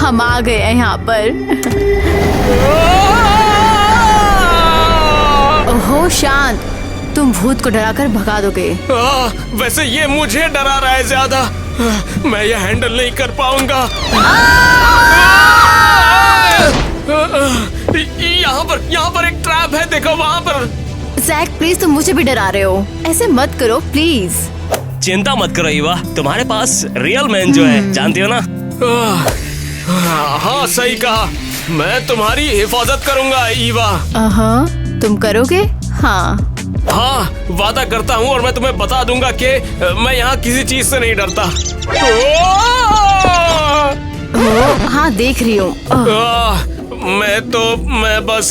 हम आ गए हैं यहाँ पर। ओहो शांत, तुम भूत को डराकर भगा दोगे। वैसे ये मुझे डरा रहा है ज्यादा। मैं ये हैंडल नहीं कर पाऊंगा। यहाँ पर एक ट्रैप है, देखो वहाँ पर। जैक प्लीज, तुम मुझे भी डरा रहे हो, ऐसे मत करो प्लीज। चिंता मत करो ईवा, तुम्हारे पास रियल मैन जो है, जानती हो ना। हाँ सही कहा, मैं तुम्हारी हिफाजत करूंगा ईवा। तुम करोगे? हाँ वादा करता हूँ, और मैं तुम्हें बता दूंगा कि मैं यहाँ किसी चीज से नहीं डरता। हाँ देख रही हूँ। मैं बस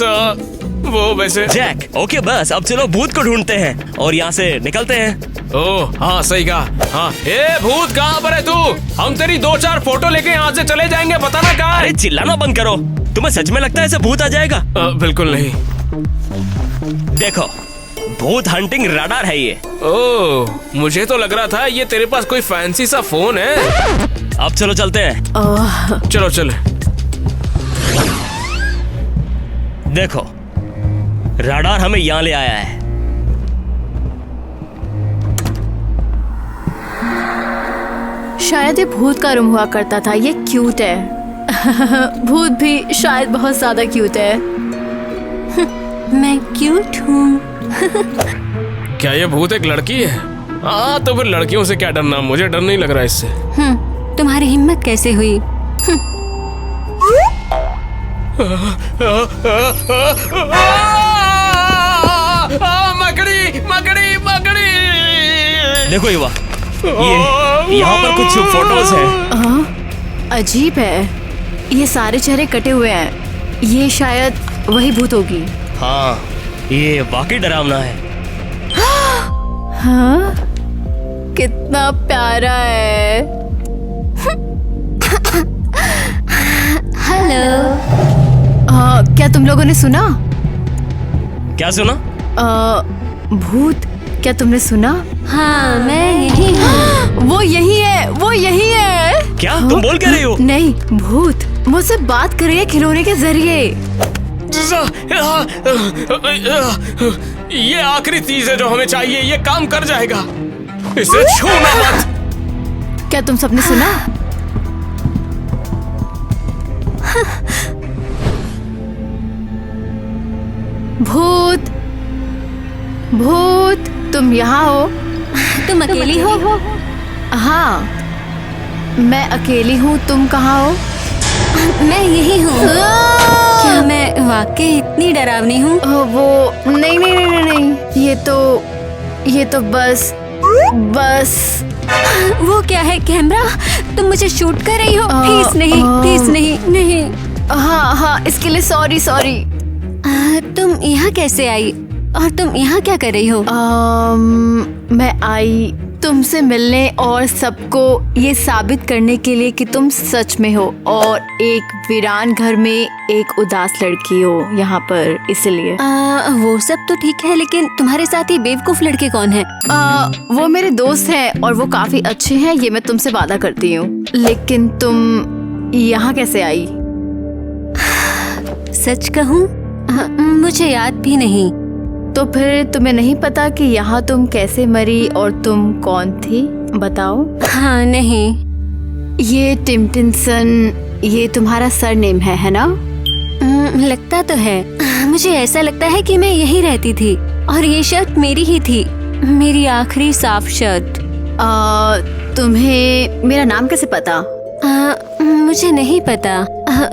वो वैसे। जैक ओके बस, अब चलो भूत को ढूंढते हैं और यहाँ से निकलते हैं। ओह हाँ सही कहा। हाँ भूत कहाँ पर है तू? हम तेरी 2-4 फोटो लेके यहाँ से चले जाएंगे, बताना कहाँ। अरे चिल्लाना बंद करो, तुम्हें सच में लगता है ऐसे भूत आ जाएगा? बिल्कुल नहीं। देखो भूत हंटिंग रडार है ये। ओह मुझे तो लग रहा था ये तेरे पास कोई फैंसी सा फोन है। अब चलो चलते हैं। चलो चले। देखो रडार हमें यहाँ ले आया है। शायद ये भूत का रूम हुआ करता था, ये क्यूट है। भूत भी शायद बहुत ज्यादा क्यूट है। मैं क्यूट हूँ। क्या ये भूत एक लड़की है? हाँ तो फिर लड़कियों से क्या डरना, मुझे डर नहीं लग रहा इससे। तुम्हारी हिम्मत कैसे हुई? मकड़ी मकड़ी मकड़ी। देखो युवा, ये यहाँ पर कुछ फोटोज हैं। अजीब है, ये सारे चेहरे कटे हुए हैं, ये शायद वही भूत होगी। हाँ ये वाकई डरावना है। हाँ कितना प्यारा है। हेलो। क्या तुम लोगों ने सुना? क्या सुना? भूत, क्या तुमने सुना? हाँ मैं यही हूँ। वो यही है, वो यही है। क्या तुम बोल क्या रही हो? नहीं, भूत मुझसे बात कर रही है खिलौने के जरिए। ये आखिरी चीज है जो हमें चाहिए, ये काम कर जाएगा, इसे छूना मत। क्या तुम सबने सुना? भूत भूत, तुम यहाँ हो? तुम अकेली हो? हाँ मैं अकेली हूँ, तुम कहाँ हो? मैं यही हूँ। क्या मैं वाकई इतनी डरावनी हूँ? वो नहीं नहीं नहीं नहीं नहीं, ये तो बस वो क्या है? कैमरा? तुम मुझे शूट कर रही हो? प्लीज नहीं, प्लीज नहीं नहीं। हाँ इसके लिए सॉरी। तुम यहाँ कैसे आई और तुम यहाँ क्या कर रही हो? मैं आई तुमसे मिलने और सबको ये साबित करने के लिए कि तुम सच में हो और एक वीरान घर में एक उदास लड़की हो यहाँ पर, इसलिए। वो सब तो ठीक है, लेकिन तुम्हारे साथ ही बेवकूफ लड़के कौन है? वो मेरे दोस्त हैं और वो काफी अच्छे हैं, ये मैं तुमसे वादा करती हूँ। लेकिन तुम यहाँ कैसे आई? सच कहूँ मुझे याद भी नहीं। तो फिर तुम्हें नहीं पता कि यहाँ तुम कैसे मरी और तुम कौन थी? बताओ। हाँ नहीं। ये टिम्टिंसन, ये तुम्हारा सरनेम है ना? लगता तो है। मुझे ऐसा लगता है कि मैं यहीं रहती थी और ये शर्ट मेरी ही थी, मेरी आखिरी साफ शर्ट। तुम्हें मेरा नाम कैसे पता? मुझे नहीं पता,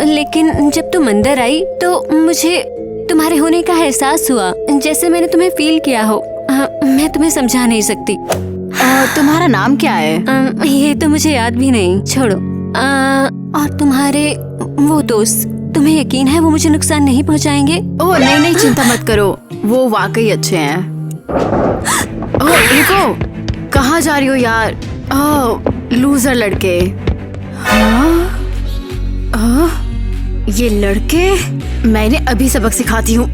लेकिन जब तुम अंदर आई तो मुझे तुम्हारे होने का एहसास हुआ, जैसे मैंने तुम्हें फील किया हो। मैं तुम्हें समझा नहीं सकती। तुम्हारा नाम क्या है? ये तो मुझे याद भी नहीं, छोड़ो। और तुम्हारे वो दोस्त, तुम्हें यकीन है वो मुझे नुकसान नहीं पहुंचाएंगे? ओह नहीं, चिंता मत करो, वो वाकई अच्छे हैं। ओह रुको, कहाँ जा रही हो यार? लूजर लड़के। ये लड़के, मैंने अभी सबक सिखाती हूँ।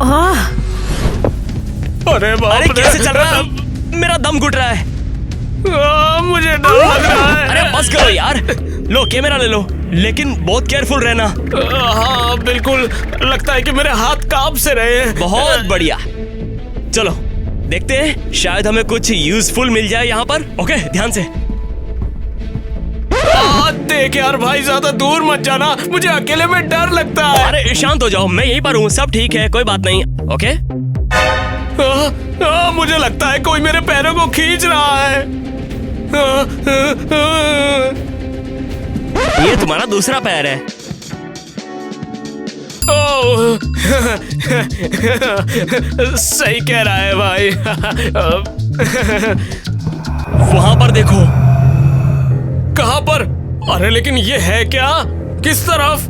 अरे कैसे चल रहा है? मेरा दम घुट रहा है। मुझे डर लग रहा है। अरे बस करो यार, लो कैमरा ले लो। लेकिन बहुत केयरफुल रहना। हाँ बिल्कुल, लगता है कि मेरे हाथ कांप से रहे हैं। बहुत बढ़िया, चलो देखते हैं, शायद हमें कुछ यूजफुल मिल जाए यहाँ पर। ओके, ध्यान से। देख यार भाई, ज्यादा दूर मत जाना, मुझे अकेले में डर लगता है। अरे शांत हो जाओ, मैं यहीं पर हूँ, सब ठीक है, कोई बात नहीं। ओके। मुझे लगता है कोई मेरे पैरों को खींच रहा है। ये तुम्हारा दूसरा पैर है। ओह, सही कह रहा है भाई। वहाँ पर देखो। कहाँ पर? अरे लेकिन ये है क्या? किस तरफ?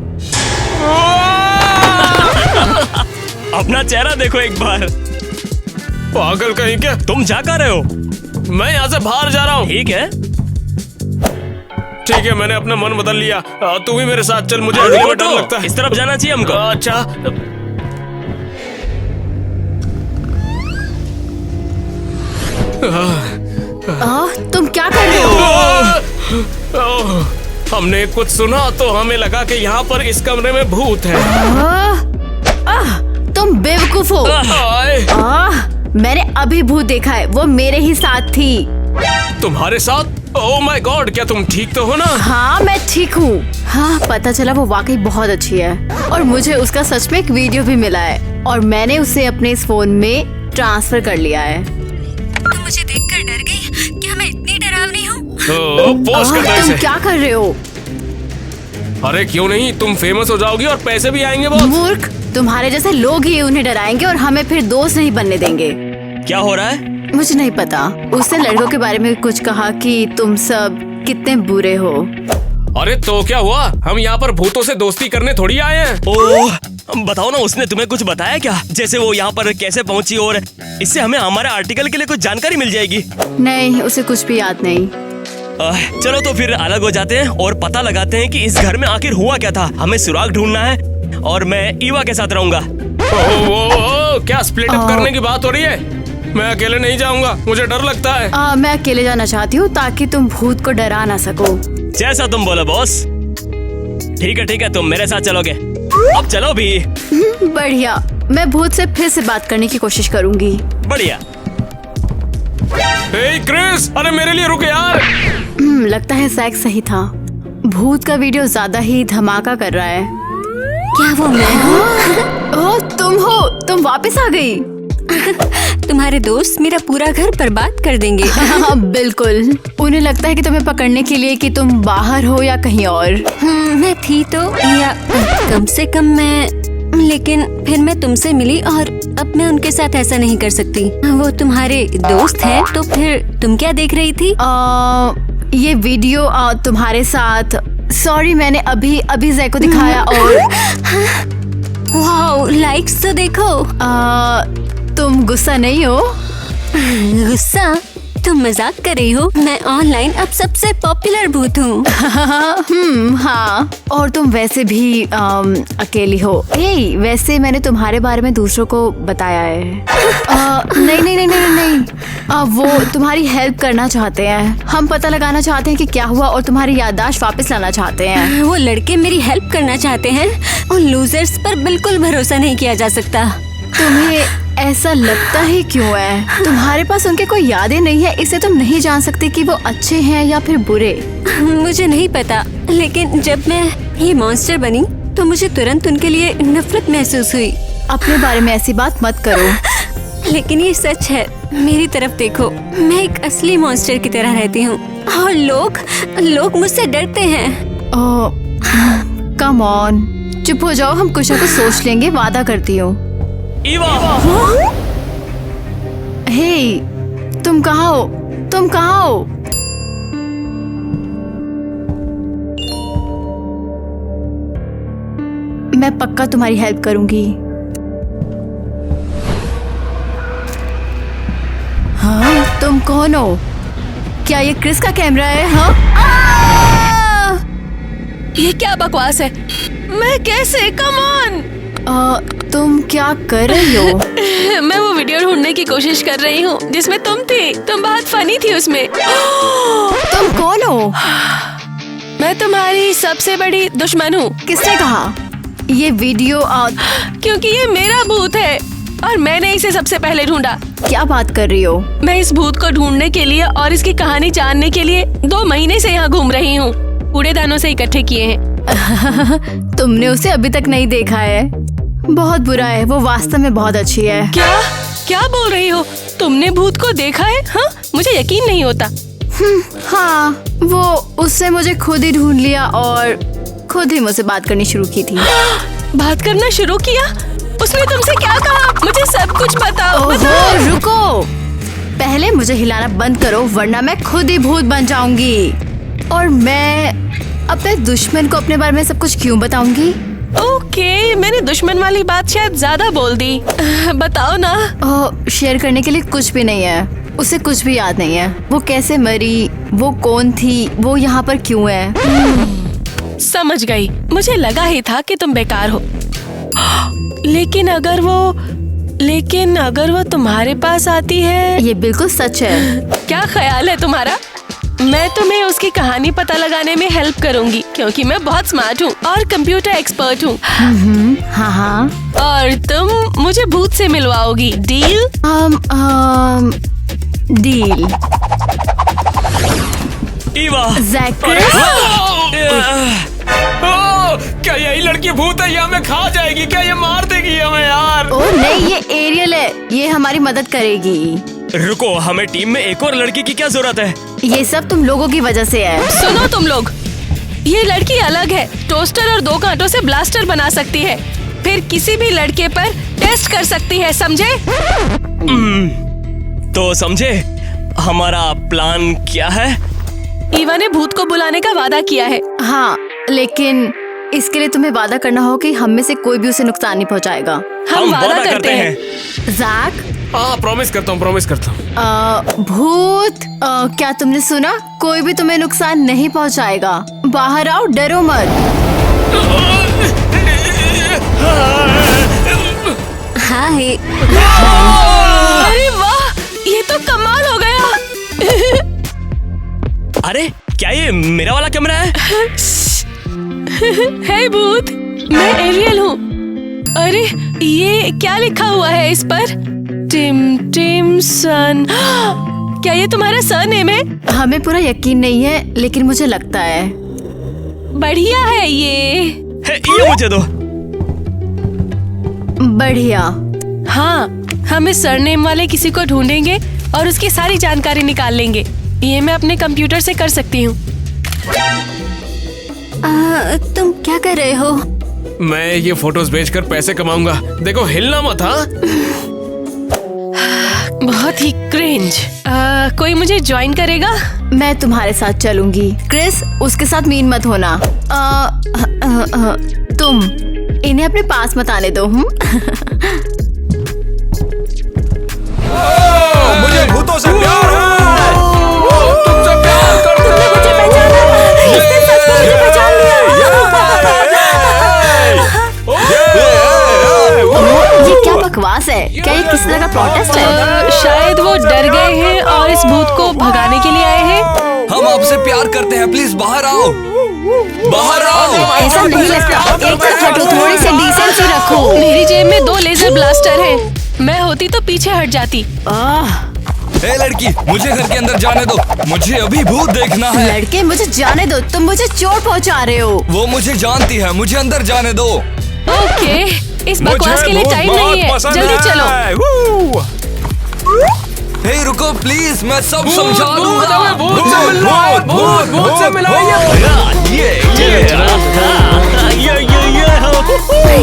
अपना चेहरा देखो एक बार। पागल कहीं क्या? तुम जा कहाँ रहे हो? मैं यहाँ से बाहर जा रहा हूँ। ठीक है, ठीक है, मैंने अपना मन बदल लिया। तू भी मेरे साथ चल, मुझे अगले बार डर लगता है। इस तरफ जाना चाहिए हमको। अच्छा, तुम क्या कर रहे हो? हमने कुछ सुना तो हमें लगा कि यहाँ पर इस कमरे में भूत है। तुम बेवकूफ हो। आए, मैंने अभी भूत देखा है, वो मेरे ही साथ थी। तुम्हारे साथ? ओह माय गॉड, क्या तुम ठीक तो हो ना? हाँ मैं ठीक हूँ। हाँ, पता चला वो वाकई बहुत अच्छी है और मुझे उसका सच में एक वीडियो भी मिला है और मैंने उसे अपने इस फोन में ट्रांसफर कर लिया है। तुम मुझे देखकर डर गई? क्या मैं इतनी डरावनी हूँ? पोस्ट कर दो तुम इसे। क्या कर रहे हो? अरे क्यों नहीं, तुम फेमस हो जाओगी और पैसे भी आएंगे बहुत। मूर्ख, तुम्हारे जैसे लोग ही उन्हें डराएंगे और हमें फिर दोस्त नहीं बनने देंगे। क्या हो रहा है? मुझे नहीं पता, उसने लड़कों के बारे में कुछ कहा कि तुम सब कितने बुरे हो। अरे तो क्या हुआ, हम यहाँ पर भूतों से दोस्ती करने थोड़ी आए हैं। ओह, बताओ ना, उसने तुम्हें कुछ बताया क्या? जैसे वो यहाँ पर कैसे पहुँची और इससे हमें हमारे आर्टिकल के लिए कुछ जानकारी मिल जाएगी। नहीं, उसे कुछ भी याद नहीं। चलो तो फिर अलग हो जाते हैं और पता लगाते हैं कि इस घर में आखिर हुआ क्या था। हमें सुराग ढूंढना है और मैं ईवा के साथ रहूंगा। क्या स्प्लिट अप करने की बात हो रही है? मैं अकेले नहीं जाऊंगा, मुझे डर लगता है। मैं अकेले जाना चाहती हूँ ताकि तुम भूत को डरा ना सको। जैसा तुम बोलो बॉस। ठीक है, तुम मेरे साथ चलोगे। अब चलो भी। बढ़िया, मैं भूत से फिर से बात करने की कोशिश करूंगी। बढ़िया। हे क्रिस, अरे मेरे लिए रुक यार। लगता है जैक सही था, भूत का वीडियो ज्यादा ही धमाका कर रहा है। क्या वो मैं हूँ? ओह, तुम हो, तुम वापस आ गई। तुम्हारे दोस्त मेरा पूरा घर बर्बाद कर देंगे। हाँ बिल्कुल, उन्हें लगता है कि तुम्हें पकड़ने के लिए कि तुम बाहर हो या कहीं और। मैं थी तो, या कम से कम मैं, लेकिन फिर मैं तुमसे मिली और अब मैं उनके साथ ऐसा नहीं कर सकती। वो तुम्हारे दोस्त हैं, तो फिर तुम क्या देख रही थी? ये वीडियो तुम्हारे साथ। सॉरी, मैंने अभी जैक को दिखाया और वाओ, लाइक्स तो देखो। तुम गुस्सा नहीं हो? गुस्सा? तुम मजाक कर रही हो? मैं ऑनलाइन अब सबसे पॉपुलर भूत हूँ। हाँ, और तुम वैसे भी अकेली हो। वैसे मैंने तुम्हारे बारे में दूसरों को बताया है। नहीं। वो तुम्हारी हेल्प करना चाहते हैं। हम पता लगाना चाहते हैं कि क्या हुआ और तुम्हारी याददाश्त वापस लाना चाहते हैं। वो लड़के मेरी हेल्प करना चाहते हैं। उन लूजर्स पर बिल्कुल भरोसा नहीं किया जा सकता। तुम्हें ऐसा लगता ही क्यों है? तुम्हारे पास उनके कोई यादें नहीं है, इससे तुम नहीं जान सकते कि वो अच्छे हैं या फिर बुरे। मुझे नहीं पता, लेकिन जब मैं ये मॉन्स्टर बनी तो मुझे तुरंत उनके लिए नफरत महसूस हुई। अपने बारे में ऐसी बात मत करो। लेकिन ये सच है, मेरी तरफ देखो, मैं एक असली मॉन्स्टर की तरह रहती हूँ और लोग मुझसे डरते हैं। कम ऑन, चुप हो जाओ, हम कुछ ना कुछ सोच लेंगे, वादा करती हूँ। ईवा! हे, तुम कहाँ हो? मैं पक्का तुम्हारी हेल्प करूंगी। हाँ, तुम कौन हो? क्या ये क्रिस का कैमरा है? हाँ? ये क्या बकवास है? मैं कैसे? Come on! तुम क्या कर रही हो? मैं वो वीडियो ढूंढने की कोशिश कर रही हूँ जिसमें तुम थी। तुम बहुत फनी थी उसमें। तुम कौन हो? मैं तुम्हारी सबसे बड़ी दुश्मन हूँ। किसने कहा? ये वीडियो क्योंकि ये मेरा भूत है और मैंने इसे सबसे पहले ढूंढा। क्या बात कर रही हो? मैं इस भूत को ढूंढने के लिए और इसकी कहानी जानने के लिए 2 महीने से यहाँ घूम रही हूँ। कूड़ेदानों से इकट्ठे किए हैं। तुमने उसे अभी तक नहीं देखा है? बहुत बुरा है, वो वास्तव में बहुत अच्छी है। क्या बोल रही हो? तुमने भूत को देखा है? हाँ, मुझे यकीन नहीं होता। हाँ, वो उसने मुझे खुद ही ढूंढ लिया और खुद ही मुझसे बात करनी शुरू की थी। बात करना शुरू किया? उसने तुमसे क्या कहा? मुझे सब कुछ बताओ। ओहो, रुको, पहले मुझे हिलाना बंद करो वरना मैं खुद ही भूत बन जाऊंगी। और मैं अपने दुश्मन को अपने बारे में सब कुछ क्यों बताऊंगी? ओके, मैंने दुश्मन वाली बात शायद ज्यादा बोल दी। बताओ ना। शेयर करने के लिए कुछ भी नहीं है। उसे कुछ भी याद नहीं है। वो कैसे मरी, वो कौन थी, वो यहाँ पर क्यों है। समझ गई। मुझे लगा ही था कि तुम बेकार हो। लेकिन अगर वो तुम्हारे पास आती है। ये बिल्कुल सच है। क्या ख्याल है तुम्हारा? मैं तुम्हें उसकी कहानी पता लगाने में हेल्प करूंगी क्योंकि मैं बहुत स्मार्ट हूँ और कंप्यूटर एक्सपर्ट हूँ। हाँ। और तुम मुझे भूत से मिलवाओगी। डील? डील। ईवा। ज़ैकरिस? क्या यही लड़की भूत है? ये हमें खा जाएगी क्या? ये मार देगी हमें यार। ओह नहीं, ये एरियल है, ये हमारी मदद करेगी। रुको, हमें टीम में एक और लड़की की क्या जरूरत है? ये सब तुम लोगों की वजह से है। सुनो तुम लोग, ये लड़की अलग है। टोस्टर और 2 कांटों से ब्लास्टर बना सकती है, फिर किसी भी लड़के पर टेस्ट कर सकती है, समझे? तो समझे हमारा प्लान क्या है? ईवा ने भूत को बुलाने का वादा किया है। हाँ, लेकिन इसके लिए तुम्हें वादा करना होगा कि हम में से कोई भी उसे नुकसान नहीं पहुंचाएगा। हम वादा करते हैं। ज़ैक? हाँ, प्रॉमिस करता हूँ। भूत, क्या तुमने सुना? कोई भी तुम्हें नुकसान नहीं पहुंचाएगा। बाहर आओ, डरो मत। हाँ है। अरे वाह, ये तो कमाल हो गया। अरे क्या ये मेरा वाला कैमरा है? हे भूत, मैं एरियल हूँ। अरे ये क्या लिखा हुआ है इस पर? टिम सन। क्या ये तुम्हारा सरनेम है? हमें पूरा यकीन नहीं है लेकिन मुझे लगता है। बढ़िया है ये मुझे दो। बढ़िया। हाँ, हम इस सरनेम वाले किसी को ढूंढेंगे और उसकी सारी जानकारी निकाल लेंगे। ये मैं अपने कंप्यूटर से कर सकती हूँ। तुम क्या कर रहे हो? मैं ये फोटोज बेचकर पैसे कमाऊंगा। देखो, हिलना मत। हाँ, बहुत ही क्रिंज। कोई मुझे ज्वाइन करेगा? मैं तुम्हारे साथ चलूंगी। क्रिस, उसके साथ मीन मत होना। तुम इन्हें अपने पास मत आने दो। मुझे भूतों से प्यार है। तुमसे प्यार करता हूँ। मुझे पहचाना, इसने सच में मुझे पहचान लिया। ये क्या बकवास है? क्या ये किसी तरह का प्रोटेस्ट है? शायद वो डर गए हैं और इस भूत को भगाने के लिए आए हैं। हम आपसे प्यार करते हैं, प्लीज बाहर आओ, बाहर आओ। ऐसा नहीं लगता। एक तरफ हटो, थोड़ी सी डिसेंसी रखो। मेरी जेब में 2 लेजर ब्लास्टर हैं। मैं होती तो पीछे हट जाती। ए लड़की, मुझे घर के अंदर जाने दो, मुझे अभी भूत देखना है। लड़के, मुझे जाने दो, तुम मुझे चोट पहुंचा रहे हो। वो मुझे जानती है, मुझे अंदर जाने दो। ओके, इस बकवास के लिए टाइम नहीं है, जल्दी चलो। हे रुको प्लीज, मैं सब समझा भूत दूंगा। हमें भूत से मिलना है। भूत से मिलाइए।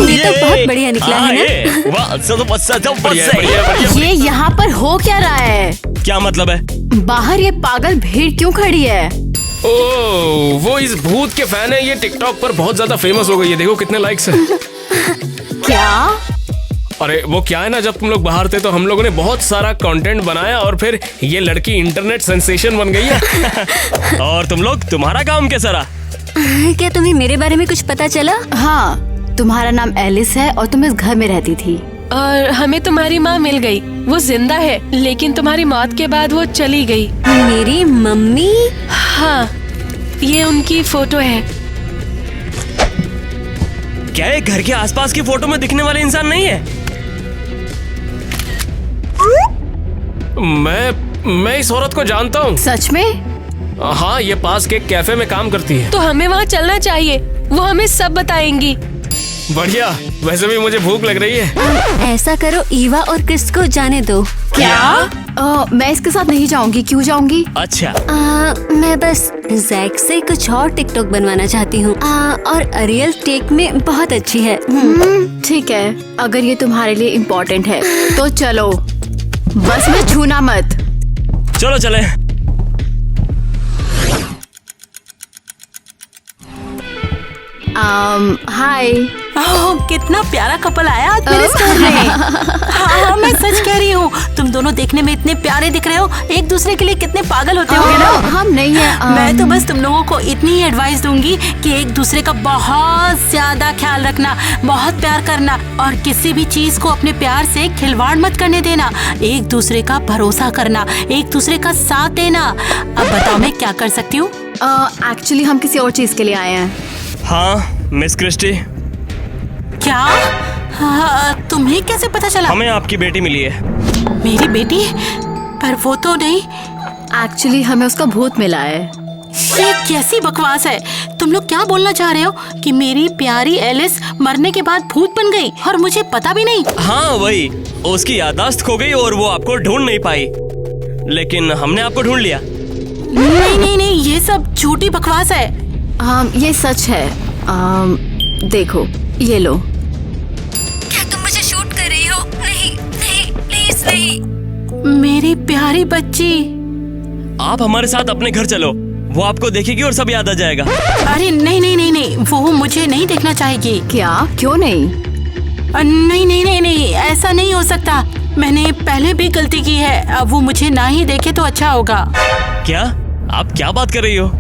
ये तो बहुत बढ़िया निकला है ना? ये यहाँ पर हो क्या रहा है? क्या मतलब है? बाहर ये पागल भीड़ क्यों खड़ी है? ओह, वो इस भूत के फैन है। ये टिकटॉक पर बहुत ज्यादा फेमस हो गई है। देखो कितने लाइक्स हैं। क्या? अरे वो क्या है ना, जब तुम लोग बाहर थे तो हम लोगों ने बहुत सारा कंटेंट बनाया और फिर ये लड़की इंटरनेट सेंसेशन बन गई है। और तुम लोग, तुम्हारा काम कैसा रहा? क्या तुम्हें मेरे बारे में कुछ पता चला? हाँ, तुम्हारा नाम एलिस है और तुम इस घर में रहती थी। और हमें तुम्हारी माँ मिल गई। वो जिंदा है, लेकिन तुम्हारी मौत के बाद वो चली गई। मेरी मम्मी? हाँ, ये उनकी फोटो है। क्या ये घर के आसपास की फोटो में दिखने वाले इंसान नहीं है? मैं इस औरत को जानता हूँ। सच में? हाँ, ये पास के एक कैफे में काम करती है। तो हमें वहाँ चलना चाहिए, वो हमें सब बताएंगी। बढ़िया, वैसे भी मुझे भूख लग रही है। ऐसा करो, ईवा और क्रिस को जाने दो। क्या? मैं इसके साथ नहीं जाऊंगी। क्यों जाऊंगी? अच्छा, मैं बस जैक से कुछ और टिकटॉक बनवाना चाहती हूँ और अरियल टेक में बहुत अच्छी है। ठीक है, अगर ये तुम्हारे लिए इम्पोर्टेंट है तो चलो, बस में छूना मत। चलो चले। हाय। ओह, कितना प्यारा कपल आया आज मेरे स्टोर में। हाँ, मैं सच कह रही हूँ, तुम दोनों देखने में इतने प्यारे दिख रहे हो, एक दूसरे के लिए कितने पागल होते होगे ना। हम नहीं है। मैं तो बस तुम लोगों को इतनी ही एडवाइस दूंगी कि एक दूसरे का बहुत ज्यादा ख्याल रखना, बहुत प्यार करना और किसी भी चीज को अपने प्यार से खिलवाड़ मत करने देना, एक दूसरे का भरोसा करना, एक दूसरे का साथ देना। अब बताओ मैं क्या कर सकती हूँ? एक्चुअली हम किसी और चीज के लिए आए हैं। हाँ मिस क्रिस्टी, क्या? हाँ, तुम्हें कैसे पता चला? हमें आपकी बेटी मिली है। मेरी बेटी? पर वो तो नहीं। एक्चुअली हमें उसका भूत मिला है। ये कैसी बकवास है? तुम लोग क्या बोलना चाह रहे हो कि मेरी प्यारी एलिस मरने के बाद भूत बन गई और मुझे पता भी नहीं? हाँ वही, उसकी याददाश्त खो गई और वो आपको ढूंढ नहीं पाई, लेकिन हमने आपको ढूंढ लिया। नहीं नहीं नहीं, ये सब झूठी बकवास है। ये सच है। देखो, ये लो। क्या तुम मुझे शूट कर रही हो? नहीं नहीं, प्लीज नहीं। मेरी प्यारी बच्ची। आप हमारे साथ अपने घर चलो, वो आपको देखेगी और सब याद आ जाएगा। अरे नहीं नहीं नहीं नहीं, वो मुझे नहीं देखना चाहेगी। क्या? क्यों नहीं? नहीं नहीं नहीं नहीं, ऐसा नहीं हो सकता। मैंने पहले भी गलती की है, अब वो मुझे ना ही देखे तो अच्छा होगा। क्या? आप क्या बात कर रही हो?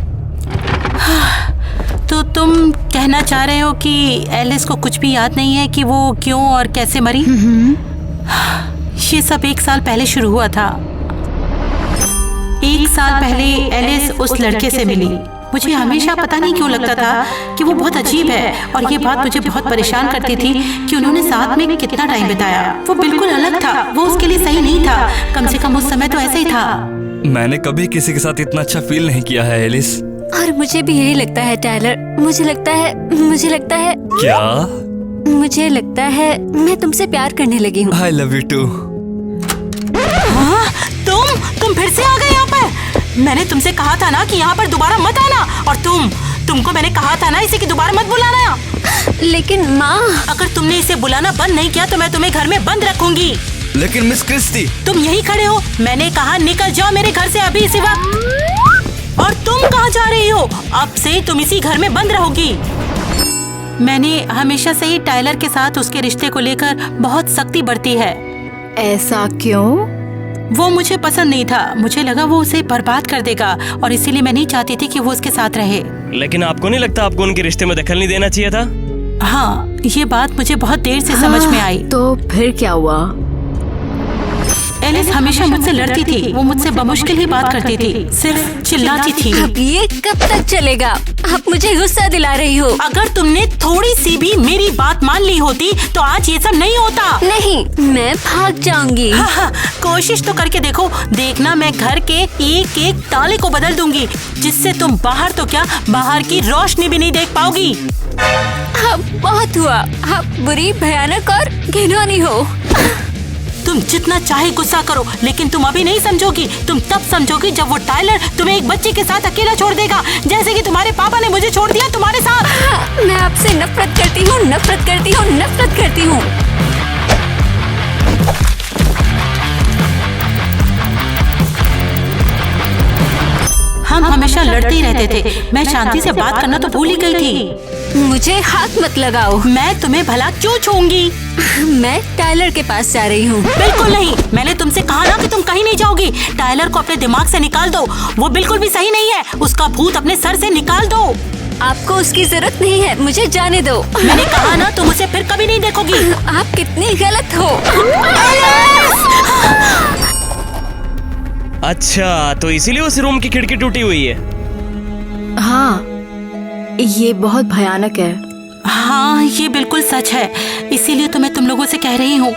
तो तुम कहना चाह रहे हो कि एलिस को कुछ भी याद नहीं है कि वो क्यों और कैसे मरी? ये सब 1 साल पहले शुरू हुआ था। 1 साल पहले एलिस उस लड़के से मिली। मुझे हमेशा पता नहीं क्यों लगता था कि वो बहुत अजीब है और ये बात मुझे बहुत परेशान करती थी कि उन्होंने साथ में कितना टाइम बिताया। वो बिल्कुल अलग था, वो उसके लिए सही नहीं था। कम से कम उस समय तो ऐसा ही था। मैंने कभी किसी के साथ इतना अच्छा फील नहीं किया है एलिस। और मुझे भी यही लगता है टायलर। मुझे लगता है क्या? मुझे लगता है मैं तुमसे प्यार करने लगी हूँ। I love you too. हाँ, तुम फिर से आ गए यहाँ पर। मैंने तुमसे कहा था ना कि यहाँ पर दोबारा मत आना, और तुमको मैंने कहा था ना इसे कि दोबारा मत बुलाना। लेकिन माँ, अगर तुमने इसे बुलाना बंद नहीं किया तो मैं तुम्हें घर में बंद रखूंगी। लेकिन मिस क्रिस्टी, तुम यही खड़े हो, मैंने कहा निकल जाओ मेरे घर से अभी इसी वक्त। और तुम कहाँ जा रही हो? अब से तुम इसी घर में बंद रहोगी। मैंने हमेशा से ही टायलर के साथ उसके रिश्ते को लेकर बहुत सख्ती बरती है। ऐसा क्यों? वो मुझे पसंद नहीं था, मुझे लगा वो उसे बर्बाद कर देगा और इसीलिए मैं नहीं चाहती थी कि वो उसके साथ रहे। लेकिन आपको नहीं लगता आपको उनके रिश्ते में दखल नहीं देना चाहिए था? हाँ, ये बात मुझे बहुत देर से समझ में आई। तो फिर क्या हुआ? एलिस हमेशा मुझसे लड़ती थी, वो मुझसे बमुश्किल ही बात करती थी, सिर्फ चिल्लाती थी। अब ये कब तक चलेगा? आप मुझे गुस्सा दिला रही हो। अगर तुमने थोड़ी सी भी मेरी बात मान ली होती तो आज ये सब नहीं होता। नहीं, मैं भाग जाऊंगी। हाँ, कोशिश तो करके देखो, देखना मैं घर के एक एक ताले को बदल दूंगी, जिससे तुम बाहर तो क्या, बाहर की रोशनी भी नहीं देख पाओगी। अब बहुत हुआ। आप बुरी, भयानक और घिनौनी हो। तुम जितना चाहे गुस्सा करो, लेकिन तुम अभी नहीं समझोगी। तुम तब समझोगी जब वो टायलर तुम्हें एक बच्चे के साथ अकेला छोड़ देगा, जैसे कि तुम्हारे पापा ने मुझे छोड़ दिया तुम्हारे साथ। मैं आपसे नफरत करती हूँ, नफरत करती हूँ, नफरत करती हूँ। हम हमेशा लड़ते ही रहते थे। मैं शांति से बात करना तो भूल ही गई थी। मुझे हाथ मत लगाओ। मैं तुम्हें भला क्यों छूऊंगी? मैं टायलर के पास जा रही हूँ। बिल्कुल नहीं, मैंने तुमसे कहा ना कि तुम कहीं नहीं जाओगी। टायलर को अपने दिमाग से निकाल दो, वो बिल्कुल भी सही नहीं है। उसका भूत अपने सर से निकाल दो। आपको उसकी जरूरत नहीं है, मुझे जाने दो। मैंने कहा ना, तुम उसे फिर कभी नहीं देखोगी। आप कितनी गलत हो। अच्छा, तो इसीलिए उस रूम की खिड़की टूटी हुई है। हाँ, ये बहुत भयानक है। हाँ, ये बिल्कुल सच है। इसीलिए तो मैं तुम लोगों से कह रही हूँ,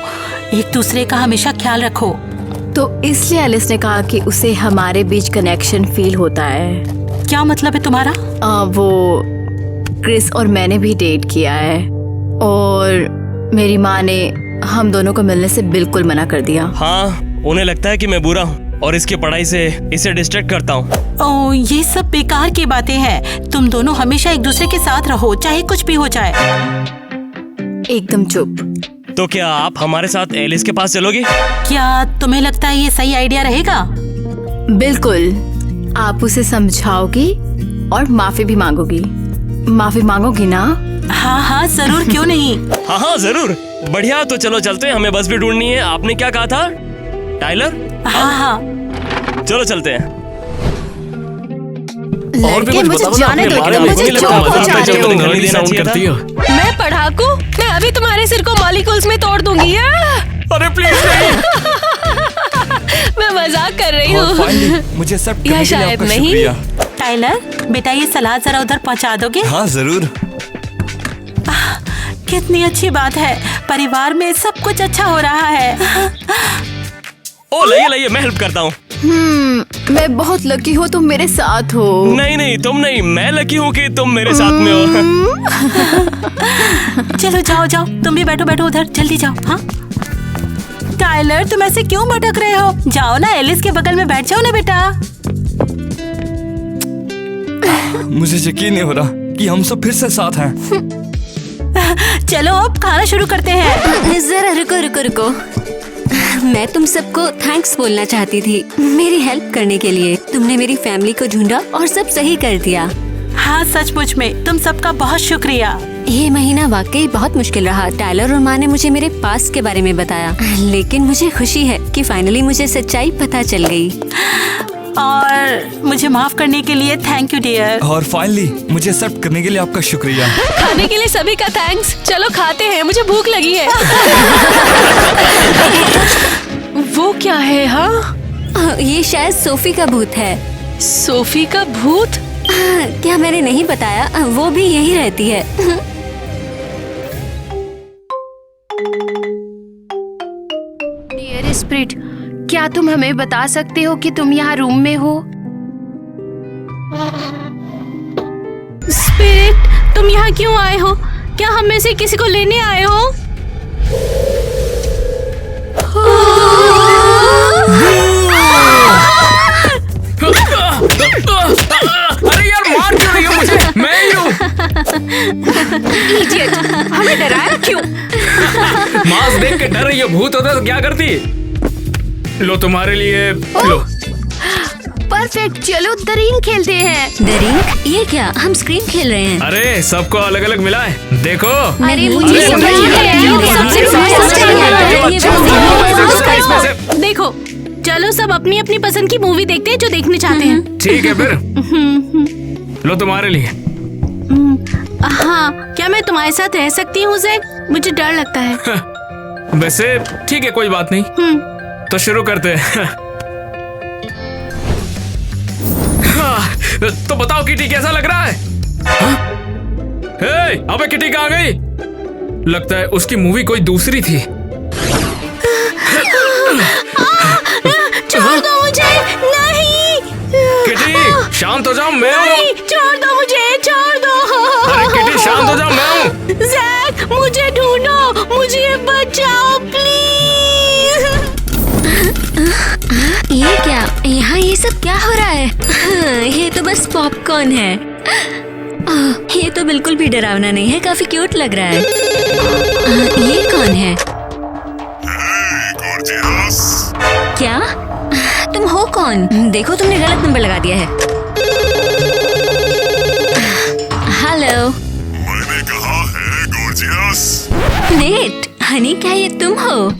एक दूसरे का हमेशा ख्याल रखो। तो इसलिए एलिस ने कहा कि उसे हमारे बीच कनेक्शन फील होता है। क्या मतलब है तुम्हारा? वो क्रिस और मैंने भी डेट किया है और मेरी माँ ने हम दोनों को मिलने से बिल्कुल मना कर दिया। हाँ, उन्हें लगता है कि मैं बुरा हूँ और इसकी पढ़ाई से इसे डिस्ट्रैक्ट करता हूँ। ओह, ये सब बेकार की बातें हैं। तुम दोनों हमेशा एक दूसरे के साथ रहो, चाहे कुछ भी हो जाए। एकदम चुप। तो क्या आप हमारे साथ एलिस के पास चलोगे? क्या तुम्हें लगता है ये सही आइडिया रहेगा? बिल्कुल। आप उसे समझाओगी और माफी भी मांगोगी। माफी मांगोगी ना? हाँ हाँ, जरूर, क्यों नहीं। हाँ हाँ जरूर। बढ़िया, तो चलो चलते हैं, हमें बस भी ढूंढनी है। आपने क्या कहा था टाइलर? हाँ हाँ, चलो चलते हैं। और भी लड़के, कुछ मुझे बताओ ना जाने अपने दो, बारे तुम में। मुझे मुझे क्यों लगता है पहुंचा मदद रहे हो? तुम घर देना साउंड चाहिए था। करती हो। मैं पढ़ाकू? मैं अभी तुम्हारे सिर को मॉलिक्यूल्स में तोड़ दूंगी। अरे प्लीज नहीं। मैं मजाक कर रही और हूँ। फाइनली मुझे सब करने के लिए शायद आपका नहीं। शुक्रिया। टाइलर बेटा, ये सलाद जरा उधर पहुँचा दोगे? हाँ जरूर। कितनी अच्छी बात है, परिवार में सब कुछ अच्छा हो रहा है। ओ लाइए लाइए, मैं हेल्प करता हूँ। मैं बहुत लकी हूँ तुम मेरे साथ हो। नहीं नहीं, तुम नहीं, मैं लकी हूँ कि तुम मेरे साथ में हो। चलो जाओ जाओ, तुम भी बैठो बैठो उधर, जल्दी जाओ। हाँ टाइलर, तुम ऐसे क्यों भटक रहे हो? जाओ ना, एलिस के बगल में बैठ जाओ ना बेटा। मुझे यकीन नहीं हो रहा कि हम सब फिर से साथ हैं। चलो अब खाना शुरू करते हैं। जरा रुको रुको रुको, मैं तुम सबको थैंक्स बोलना चाहती थी मेरी हेल्प करने के लिए। तुमने मेरी फैमिली को ढूंढा और सब सही कर दिया। हाँ सचमुच में तुम सबका बहुत शुक्रिया। ये महीना वाकई बहुत मुश्किल रहा। टाइलर और माँ ने मुझे मेरे पास्ट के बारे में बताया, लेकिन मुझे खुशी है कि फाइनली मुझे सच्चाई पता चल गई। और मुझे माफ करने के लिए थैंक यू डियर। और फाइनली मुझे एक्सेप्ट करने के लिए आपका शुक्रिया। खाने के लिए सभी का थैंक्स। चलो खाते हैं, मुझे भूख लगी है। वो क्या है? हाँ, ये शायद सोफी का भूत है। सोफी का भूत? क्या मैंने नहीं बताया? वो भी यही रहती है। डियर स्पिरिट, क्या तुम हमें बता सकते हो कि तुम यहाँ रूम में हो? स्पिरिट, तुम यहाँ क्यों आए हो? क्या हम में से किसी को लेने आए हो? अरे यार, मार क्यों रही हो मुझे? मैं ही हूँ। इडियट, हमें डराया क्यों? मांस देख के डर रही हो। भूत होता तो क्या करती? लो तुम्हारे लिए, लो। परफेक्ट, चलो दरीन खेलते हैं। दरिंग? ये क्या? हम स्क्रीन खेल रहे हैं। अरे सबको अलग अलग मिला है, देखो। अरे नहीं, मुझे अरे, समझ नहीं, नहीं आया। नहीं, सबसे नहीं, समझ नहीं, नहीं आया। नहीं, ये नहीं, बात नहीं, इसमें से- देखो, चलो सब अपनी अपनी पसंद की मूवी देखते हैं जो देखने चाहते हैं। ठीक है फिर, लो तुम्हारे लिए। हाँ, क्या मैं तुम्हारे साथ रह सकती हूँ जैक? मुझे डर लगता है। वैसे ठीक है, कोई बात नहीं। तो शुरू करते हैं। हाँ, तो बताओ किटी कैसा लग रहा है? हाँ? हे, अबे किटी कहाँ गई? लगता है उसकी मूवी कोई दूसरी थी। छोड़ दो मुझे। नहीं, किटी शांत हो जाओ, मैं हूँ। नहीं, छोड़ दो मुझे, छोड़ दो। अरे किटी शांत हो जाओ, मैं हूँ। जैक, मुझे ढूंढो, मुझे बचाओ प्लीज। ये क्या? यहाँ ये सब क्या हो रहा है? ये तो बस पॉपकॉर्न है। ये तो बिल्कुल भी डरावना नहीं है, काफी क्यूट लग रहा है। ये कौन है? क्या? तुम हो कौन? देखो, तुमने गलत नंबर लगा दिया है। हेलो, मैंने कहा है गॉर्जियस। नेट, हनी, क्या ये तुम हो?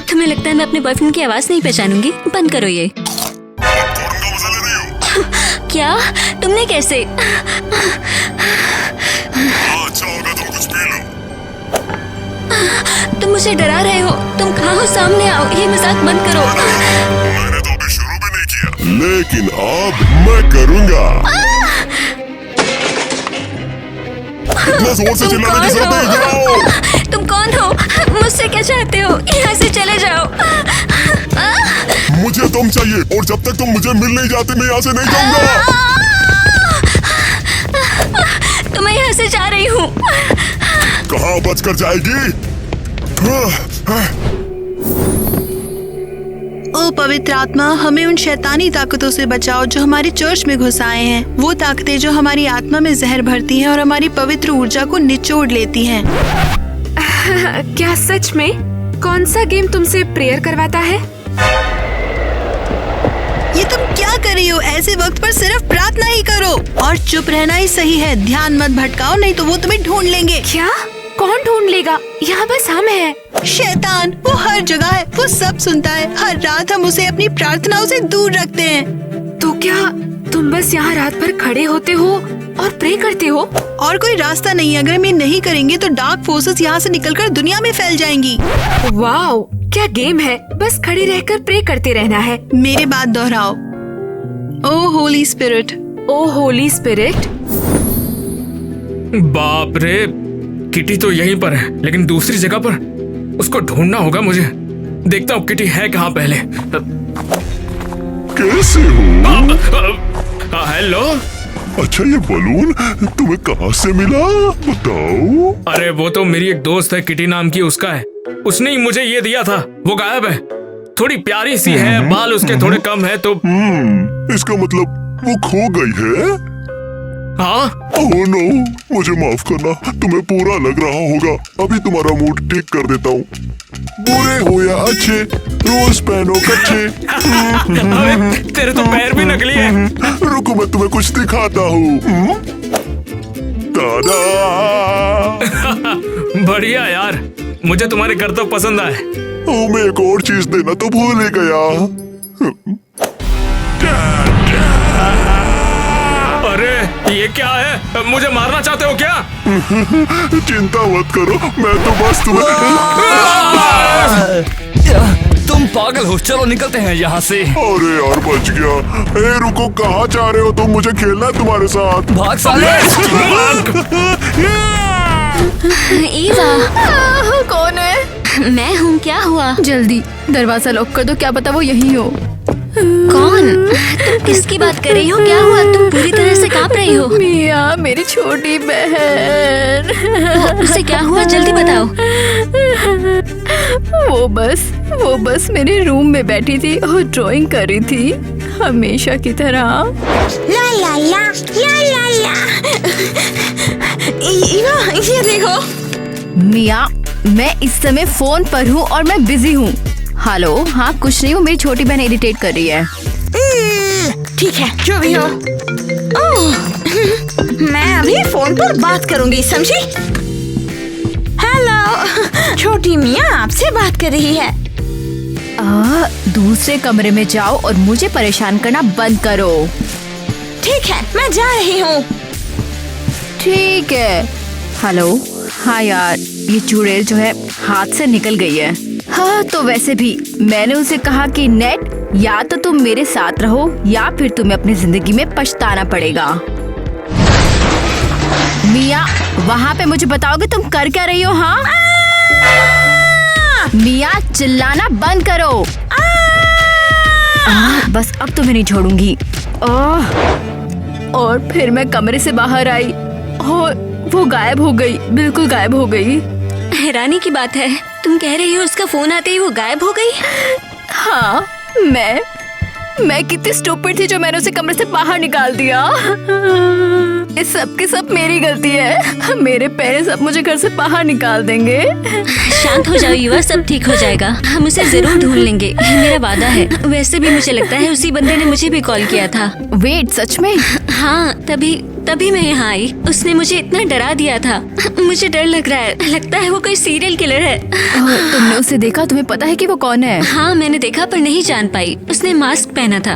तुम्हें लगता है मैं अपने बॉयफ्रेंड की आवाज नहीं पहचानूंगी? बंद करो ये। फौरन का मजा ले रही हो? क्या? तुमने कैसे? अच्छा होगा तुम कुछ पी लो। तुम मुझे डरा रहे हो। तुम कहाँ हो? सामने आओ, ये मजाक बंद करो। मैंने तो अभी शुरू भी नहीं किया, लेकिन अब मैं करूँगा। ज्यादा जोर से चिल्लाने की जरूरत नहीं, गिराओ। तुम कौन हो? मुझसे क्या चाहते हो? यहाँ से चले जाओ। मुझे तुम चाहिए और जब तक तुम मुझे मिल नहीं जाते मैं यहाँ से नहीं जाऊंगा। तो मैं यहाँ से जा रही हूँ। कहाँ बचकर जाएगी? ओ पवित्र आत्मा, हमें उन शैतानी ताकतों से बचाओ जो हमारे चर्च में घुस आए हैं। वो ताकतें जो हमारी आत्मा में जहर भरती हैं और हमारी पवित्र ऊर्जा को निचोड़ लेती हैं। क्या सच में? कौन सा गेम तुमसे प्रेयर करवाता है? ये तुम क्या कर रही हो? ऐसे वक्त पर सिर्फ प्रार्थना ही करो और चुप रहना ही सही है। ध्यान मत भटकाओ, नहीं तो वो तुम्हें ढूंढ लेंगे। क्या? कौन ढूंढ लेगा? यहाँ बस हम हैं। शैतान, वो हर जगह है, वो सब सुनता है। हर रात हम उसे अपनी प्रार्थनाओं से दूर रखते हैं। तो क्या तुम बस यहाँ रात भर खड़े होते हो और प्रे करते हो? और कोई रास्ता नहीं है। अगर हम ये नहीं करेंगे तो डार्क फोर्सेस यहाँ से निकलकर दुनिया में फैल जाएंगी। वाओ, क्या गेम है! बस खड़े रहकर प्रे करते रहना है। मेरी बात दोहराओ। ओ होली स्पिरिट। ओ होली स्पिरिट। बाप रे, किटी तो यहीं पर है लेकिन दूसरी जगह पर। उसको ढूंढना होगा मुझे। देखता हूँ किटी है कहाँ पहले। कैसे हो? हेलो। अच्छा, ये बलून तुम्हें कहाँ से मिला बताओ? अरे वो तो मेरी एक दोस्त है किटी नाम की, उसका है। उसने ही मुझे ये दिया था। वो गायब है। थोड़ी प्यारी सी है, बाल उसके थोड़े कम है तो। इसका मतलब वो खो गई है? हाँ। ओह नो, मुझे माफ करना। तुम्हें पूरा लग रहा होगा। अभी तुम्हारा मूड ठीक कर देता हूँ। बुरे हो या अच्छे, रोज पहनो कच्चे। अबे, तेरे तो पैर भी नकली है। रुको, मैं तुम्हें कुछ दिखाता हूँ। दादा। बढ़िया यार, मुझे तुम्हारे करतब पसंद आए। मैं एक और चीज देना तो भूल ही गया। अरे ये क्या है? मुझे मारना चाहते हो क्या? चिंता मत करो, मैं तो बस तुम्हें। तुम पागल हो, चलो निकलते हैं यहाँ से। अरे यार, बच गया। ए रुको, कहाँ जा रहे हो तुम? मुझे खेलना है तुम्हारे साथ। भाग साले। ईवा, कौन है? मैं हूँ। क्या हुआ? जल्दी दरवाजा लॉक कर दो। क्या पता वो यही हो। कौन? तुम किसकी बात कर रही हो? क्या हुआ? तुम पूरी तरह से कांप रही हो। मिया, मेरी छोटी बहन। उसे क्या हुआ? जल्दी बताओ। वो बस मेरे रूम में बैठी थी और ड्राइंग कर रही थी, हमेशा की तरह। ला ला ला ला ला ला। ये देखो। मिया, मैं इस समय फोन पर हूँ और मैं बिजी हूँ। हेलो। हाँ, कुछ नहीं हूँ। मेरी छोटी बहन इरिटेट कर रही है। ठीक है, जो भी हो। मैं अभी फोन पर बात करूंगी, समझी? हेलो, छोटी मियाँ आपसे बात कर रही है। दूसरे कमरे में जाओ और मुझे परेशान करना बंद करो। ठीक है, मैं जा रही हूँ। ठीक है। हेलो। हाँ यार, ये चुड़ैल जो है हाथ से निकल गई है। हाँ, तो वैसे भी मैंने उसे कहा कि नेट, या तो तुम मेरे साथ रहो या फिर तुम्हें अपनी जिंदगी में पछताना पड़ेगा। मिया, वहाँ पे मुझे बताओगे तुम कर क्या रही हो? हाँ मिया, चिल्लाना बंद करो। बस अब तुम्हें नहीं छोड़ूंगी। और फिर मैं कमरे से बाहर आई और वो गायब हो गई, बिल्कुल गायब हो गई। हैरानी की बात है, तुम कह रही हो उसका फोन आते ही वो गायब हो गई? हाँ, मैं कितनी स्टूपिड थी जो मैंने उसे कमरे से बाहर निकाल दिया। ये सब की सब मेरी गलती है। मेरे पेरेंट्स अब मुझे घर से बाहर निकाल देंगे। शांत हो जाओ युवा, सब ठीक हो जाएगा। हम उसे जरूर ढूंढ लेंगे, ये मेरा वादा है। वैसे भी मुझे लगता है उसी बंदे ने मुझे भी कॉल किया था। वेट, सच में? हाँ, तभी मैं यहाँ आई। उसने मुझे इतना डरा दिया था। मुझे डर लग रहा है। लगता है वो कोई सीरियल किलर है। तुमने उसे देखा? तुम्हें पता है कि वो कौन है? हाँ, मैंने देखा पर नहीं जान पाई। उसने मास्क पहना था।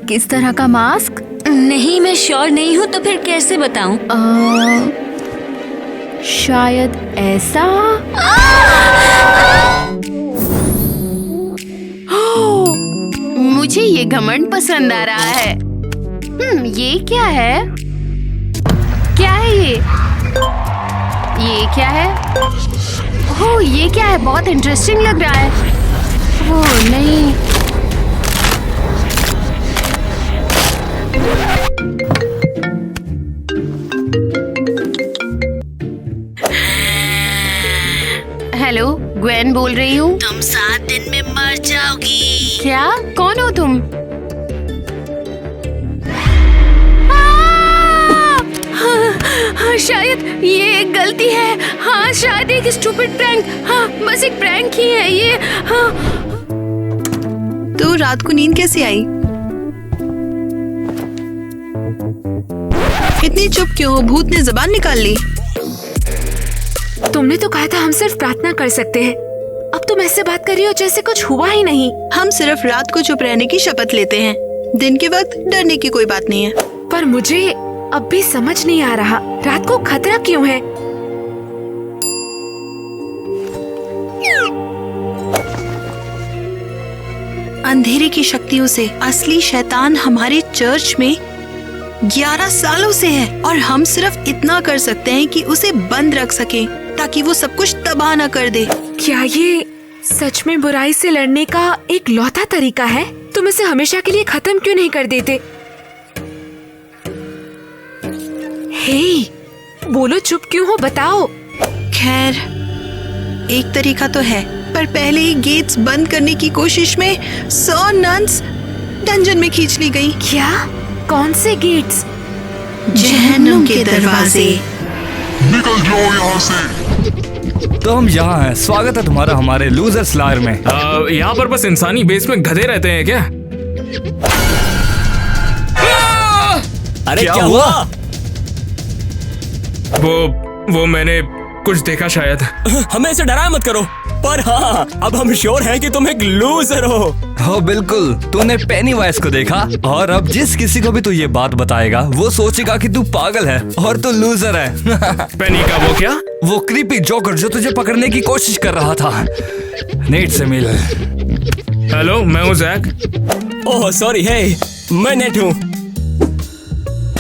किस तरह का मास्क? नहीं, मैं श्योर नहीं हूँ, तो फिर कैसे बताऊँ? शायद ऐसा। मुझे ये घमंड पसंद आ रहा है। ये क्या है? क्या है ये? क्या है? ओह, ये क्या है? बहुत इंटरेस्टिंग लग रहा है। ओह नहीं। हेलो, ग्वेन बोल रही हूँ। तुम 7 दिन में मर जाओगी। क्या? कौन हो तुम? हाँ, शायद ये एक गलती है। हाँ, शायद एक स्टूपिड प्रैंक। हाँ, बस एक प्रैंक ही है ये। हाँ। तो रात को नींद कैसे आई? इतनी चुप क्यों हो? भूत ने जबान निकाल ली। तुमने तो कहा था हम सिर्फ प्रार्थना कर सकते हैं। अब तुम ऐसे बात कर रही हो जैसे कुछ हुआ ही नहीं। हम सिर्फ रात को चुप रहने की शपथ लेते हैं। दिन के वक्त डरने की कोई बात नहीं है। पर मुझे अब भी समझ नहीं आ रहा, रात को खतरा क्यों है? अंधेरे की शक्तियों से। असली शैतान हमारे चर्च में 11 सालों से है और हम सिर्फ इतना कर सकते हैं कि उसे बंद रख सकें ताकि वो सब कुछ तबाह न कर दे। क्या ये सच में बुराई से लड़ने का एक लौता तरीका है? तुम इसे हमेशा के लिए खत्म क्यों नहीं कर देते? हे, बोलो, चुप क्यों हो? बताओ। खैर, एक तरीका तो है, पर पहले ही गेट्स बंद करने की कोशिश में 100 नन्स डंजन में खींच ली गई। क्या? कौन से गेट्स? जहन्नुम के दरवाजे। निकल जाओ यहाँ से। तो हम यहाँ हैं। स्वागत है तुम्हारा हमारे लूजर्स लायर में। यहाँ पर बस इंसानी बेस में गधे रहते हैं क्या? अरे क्या क्या हुआ? हुआ? वो मैंने कुछ देखा शायद। हमें ऐसे डराया मत करो। पर हाँ, अब हम श्योर हैं कि तुम एक लूजर हो। हो बिल्कुल। तूने पेनीवाइज को देखा और अब जिस किसी को भी तू ये बात बताएगा वो सोचेगा कि तू पागल है और तू लूजर है। पेनी का वो क्या? वो क्रीपी जोकर जो तुझे पकड़ने की कोशिश कर रहा था। नेट से मिल। हेलो, मैं हूँ जैक। ओह सॉरी, हे मैं नेट हूँ।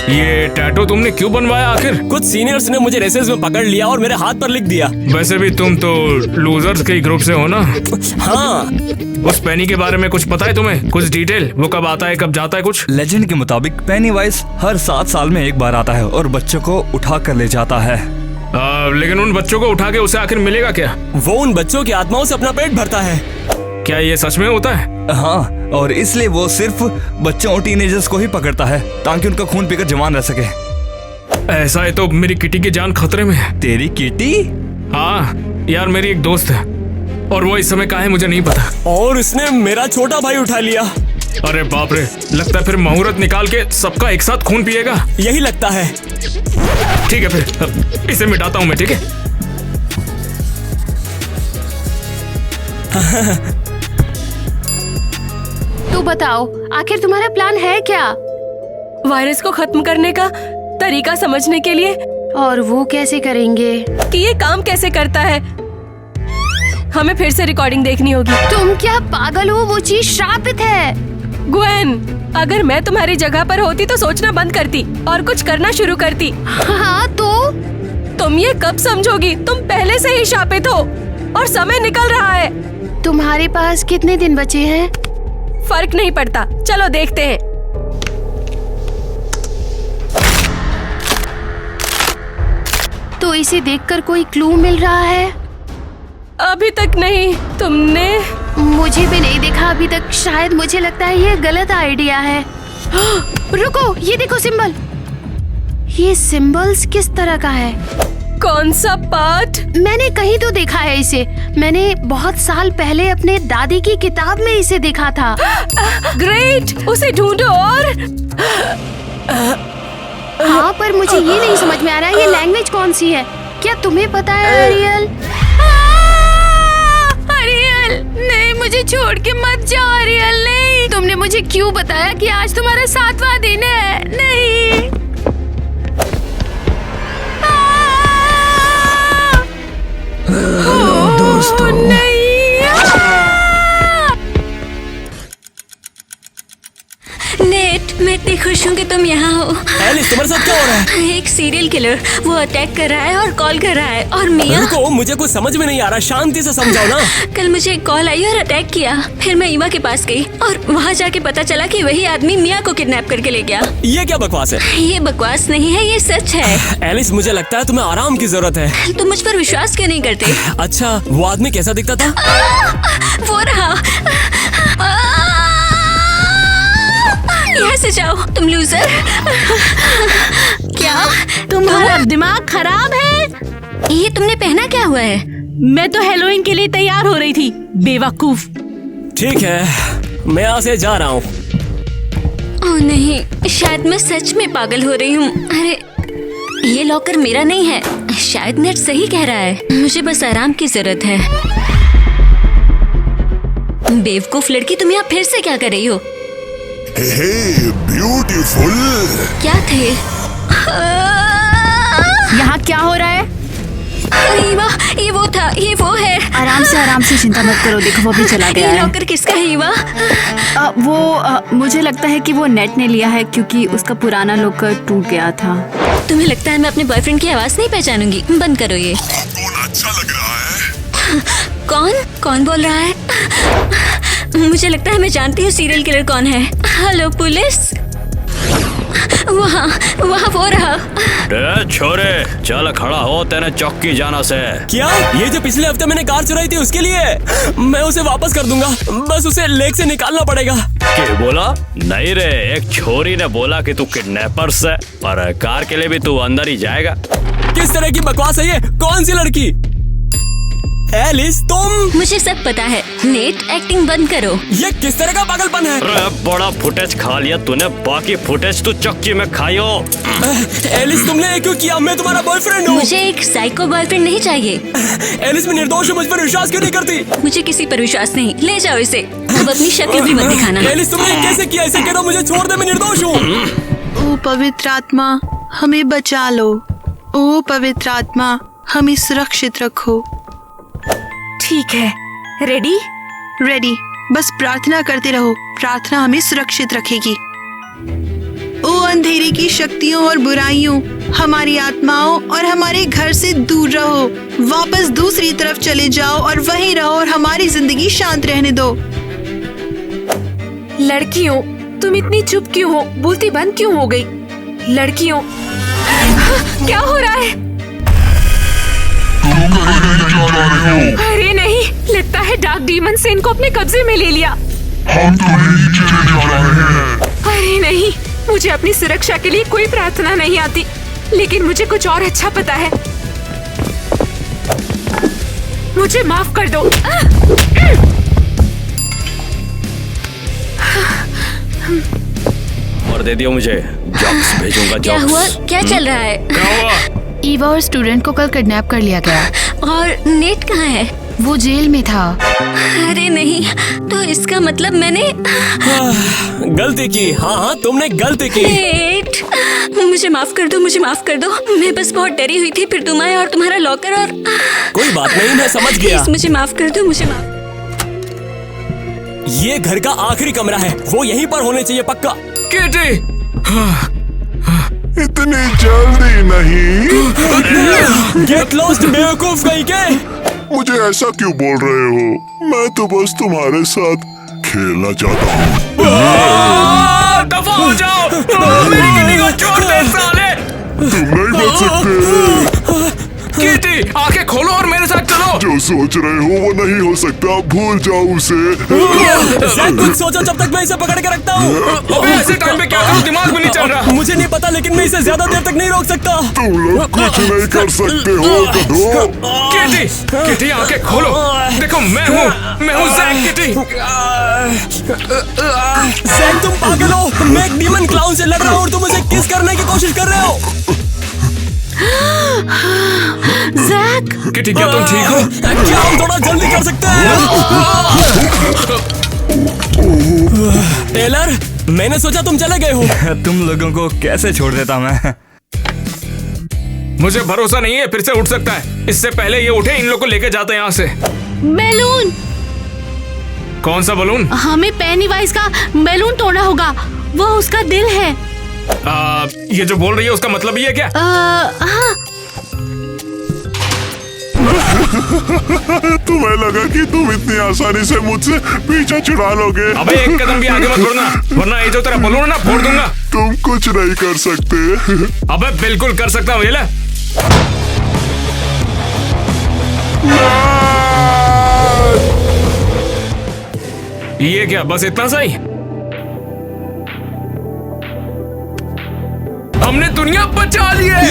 ये टैटू तुमने क्यों बनवाया आखिर? कुछ सीनियर्स ने मुझे रेसेस में पकड़ लिया और मेरे हाथ पर लिख दिया। वैसे भी तुम तो लूजर्स के ग्रुप से हो ना? हाँ। उस पेनी के बारे में कुछ पता है तुम्हें? कुछ डिटेल? वो कब आता है, कब जाता है कुछ? लेजेंड के मुताबिक पेनीवाइज हर 7 साल में एक बार आता है और बच्चों को उठा कर ले जाता है। लेकिन उन बच्चों को उठा के उसे आखिर मिलेगा क्या? वो उन बच्चों की आत्माओं से अपना पेट भरता है। क्या ये सच में होता है? हाँ, और इसलिए वो सिर्फ बच्चों और टीनेजर्स को ही पकड़ता है ताकि उनका खून पीकर जवान रह सके। ऐसा है तो मेरी किटी की जान खतरे में है। तेरी किटी? हाँ यार, मेरी एक दोस्त है और वो इस समय कहाँ है मुझे नहीं पता। और उसने मेरा छोटा भाई उठा लिया। अरे बाप रे, लगता है फिर मुहूर्त निकाल के सबका एक साथ खून पिएगा। यही लगता है। ठीक है, फिर इसे मिटाता हूँ मैं। ठीक है। तो बताओ, आखिर तुम्हारा प्लान है क्या? वायरस को खत्म करने का तरीका समझने के लिए। और वो कैसे करेंगे? कि ये काम कैसे करता है। हमें फिर से रिकॉर्डिंग देखनी होगी। तुम क्या पागल हो? वो चीज श्रापित है। ग्वेन, अगर मैं तुम्हारी जगह पर होती तो सोचना बंद करती और कुछ करना शुरू करती। हाँ तो? तुम ये कब समझोगी? तुम पहले से ही शापित हो और समय निकल रहा है। तुम्हारे पास कितने दिन बचे हैं? फर्क नहीं पड़ता, चलो देखते हैं। तो इसे देखकर कोई क्लू मिल रहा है? अभी तक नहीं। तुमने? मुझे भी नहीं देखा अभी तक। शायद मुझे लगता है ये गलत आइडिया है। रुको, ये देखो सिंबल। ये सिंबल्स किस तरह का है? कौन सा पार्ट? मैंने कहीं तो देखा है इसे। मैंने बहुत साल पहले अपने दादी की किताब में इसे देखा था। ग्रेट, उसे ढूंढो। और हाँ, पर मुझे ये नहीं समझ में आ रहा है ये लैंग्वेज कौन सी है। क्या तुम्हें पता है अरियल? अरियल, नहीं, मुझे छोड़ के मत जाओ अरियल। नहीं, तुमने मुझे क्यों बताया कि आज तुम्हारा 7वां दिन है? नहीं। दोस्तों, नेट, मैं इतनी खुश खुश हूँ कि तुम यहाँ हो। एलिस तुम्हारे साथ क्या हो रहा है? एक सीरियल किलर वो अटैक कर रहा है और कॉल कर रहा है। और मिया, रुको, मुझे कुछ समझ में नहीं आ रहा, शांति से समझाओ ना। कल मुझे एक कॉल आई और अटैक किया। फिर मैं ईवा के पास गई और वहाँ जाके पता चला कि वही आदमी मिया को किडनैप करके ले गया। ये क्या बकवास है? ये बकवास नहीं है, ये सच है। एलिस मुझे लगता है तुम्हें आराम की जरूरत है। तुम मुझ पर विश्वास क्यों नहीं करते? अच्छा, वो आदमी कैसा दिखता था? वो रहा। यहाँ से जाओ तुम लूजर। क्या तुम्हारा दिमाग खराब है? ये तुमने पहना क्या हुआ है? मैं तो हेलोइन के लिए तैयार हो रही थी, बेवकूफ। ठीक है, मैं यहाँ से जा रहा हूँ। ओह नहीं, शायद मैं सच में पागल हो रही हूँ। अरे ये लॉकर मेरा नहीं है। शायद नेट सही कह रहा है, मुझे बस आराम की जरूरत है। बेवकूफ लड़की, तुम यहाँ फिर से क्या कर रही हो? Hey beautiful. क्या थे? यहाँ क्या हो रहा है? ईवा, ये वो था, ये वो है। आराम से चिंता मत करो, देखो वो भी चला गया ये है। लॉकर किसका है ईवा? मुझे लगता है कि वो नेट ने लिया है क्योंकि उसका पुराना लॉकर टूट गया था। तुम्हें लगता है मैं अपने बॉयफ्रेंड की आवाज नहीं पहचानूंगी? बंद करो ये। कौन अच्छा लग रहा है? कौन बोल रहा है? मुझे लगता है मैं जानती हूँ सीरियल किलर कौन है। Hello police. वहाँ वो रहा। छोरे चल खड़ा हो, तेने चौकी जाना से। क्या? ये जो पिछले हफ्ते मैंने कार चुराई थी उसके लिए? मैं उसे वापस कर दूंगा, बस उसे लेक से निकालना पड़ेगा। क्या बोला? नहीं रे, एक छोरी ने बोला कि तू किडनैपर है, पर कार के लिए भी तू अंदर ही जाएगा। किस तरह की बकवास है ये? कौन सी लड़की? एलिस तुम? मुझे सब पता है। नेट, एक्टिंग बंद करो। ये किस तरह का पागलपन है? बड़ा फुटेज खा लिया तूने, बाकी फुटेज तू चक्की में खाइयो। एलिस तुमने ये क्यों किया? मैं तुम्हारा बॉयफ्रेंड हूँ। मुझे एक साइको बॉयफ्रेंड नहीं चाहिए। एलिस मैं निर्दोष हूँ, मुझ पर विश्वास क्यों नहीं करती? मुझे किसी पर विश्वास नहीं। ले जाओ इसे। अब अपनी शक्ल भी मत दिखाना। एलिस तुमने कैसे किया? इसे कह दो मुझे छोड़ दे, मैं निर्दोष हूँ। ओ पवित्र आत्मा, हमें बचा लो। ओ पवित्र आत्मा, हमें सुरक्षित रखो। ठीक है, रेडी? रेडी। बस प्रार्थना करते रहो, प्रार्थना हमें सुरक्षित रखेगी। ओ अंधेरे की शक्तियों और बुराइयों, हमारी आत्माओं और हमारे घर से दूर रहो। वापस दूसरी तरफ चले जाओ और वहीं रहो और हमारी जिंदगी शांत रहने दो। लड़कियों, तुम इतनी चुप क्यों हो? बोलती बंद क्यों हो गई? लड़कियों, क्या हो रहा है? अरे नहीं, लगता है डार्क डीमन से इनको अपने कब्जे में ले लिया। हम तो नीचे जा रहे हैं। अरे नहीं, मुझे अपनी सुरक्षा के लिए कोई प्रार्थना नहीं आती, लेकिन मुझे कुछ और अच्छा पता है। मुझे माफ कर दो। और दे दियो मुझे। जॉक्स भेजूंगा। क्या हुआ? क्या चल रहा है? क्या हुआ? ईवा और स्टूडेंट को कल किडनैप कर लिया गया। और नेट कहाँ है? वो जेल में था। अरे नहीं, तो इसका मतलब मैंने गलती की। हाँ, तुमने गलती की। नेट, मुझे माफ कर दो, मुझे माफ कर दो। मैं बस बहुत डरी हुई थी, फिर तुम आए और तुम्हारा लॉकर और कोई बात नहीं, मैं समझ गया। प्लीज मुझे माफ कर दो, मुझे माफ। ये घर का आखिरी कमरा है, वो यहीं पर होने चाहिए पक्का। किटी! इतनी जल्दी नहीं। गेट लॉस्ट बेवकूफ कहीं के। मुझे ऐसा क्यों बोल रहे हो? मैं तो बस तुम्हारे साथ खेलना चाहता हूँ। दफा हो जाओ। मेरी किटी को छोड़ दे साले। तुम नहीं बच सकते। किटी, आंखें खोलो और मेरे साथ चलो। जो सोच रहे हो वो नहीं हो सकता, भूल जाओ उसे। जैक, कुछ सोचो जब तक मैं इसे पकड़ के रखता हूँ। अबे ऐसे टाइम पे क्या करूं? दिमाग भी नहीं चल रहा। मुझे नहीं पता, लेकिन मैं इसे ज्यादा देर तक नहीं रोक सकता। तुम लोग कुछ नहीं कर सकते हो गधों। किटी, आंखें खोलो। देखो मैं हूँ जैक। किटी, जैक तुम पागल हो। मैं एक डीमन क्लाउन से लड़ रहा हूँ और तुम मुझे किस करने की कोशिश कर रहे हो। जैक, किटी क्या तुम ठीक हो? क्या हम थोड़ा जल्दी कर सकते हैं? टेलर, मैंने सोचा तुम चले गए हो। तुम लोगों को कैसे छोड़ देता मैं? मुझे भरोसा नहीं है फिर से उठ सकता है। इससे पहले ये उठे, इन लोग को लेके जाते हैं यहाँ से। बैलून। कौन सा बलून? हमें पेनीवाइज का बैलून तोड़ना होगा, वो उसका दिल है। ये जो बोल रही है उसका मतलब ये है क्या? हाँ। तुम्हें लगा कि तुम इतनी आसानी से मुझसे पीछा छुड़ा लोगे? अबे एक कदम भी आगे मत बढ़ना, वरना ये जो तेरा बलून ना फोड़ दूंगा। तुम कुछ नहीं कर सकते। अबे बिल्कुल कर सकता हूँ, ये ले। ये क्या बस इतना सही? हमने दुनिया बचा ली है।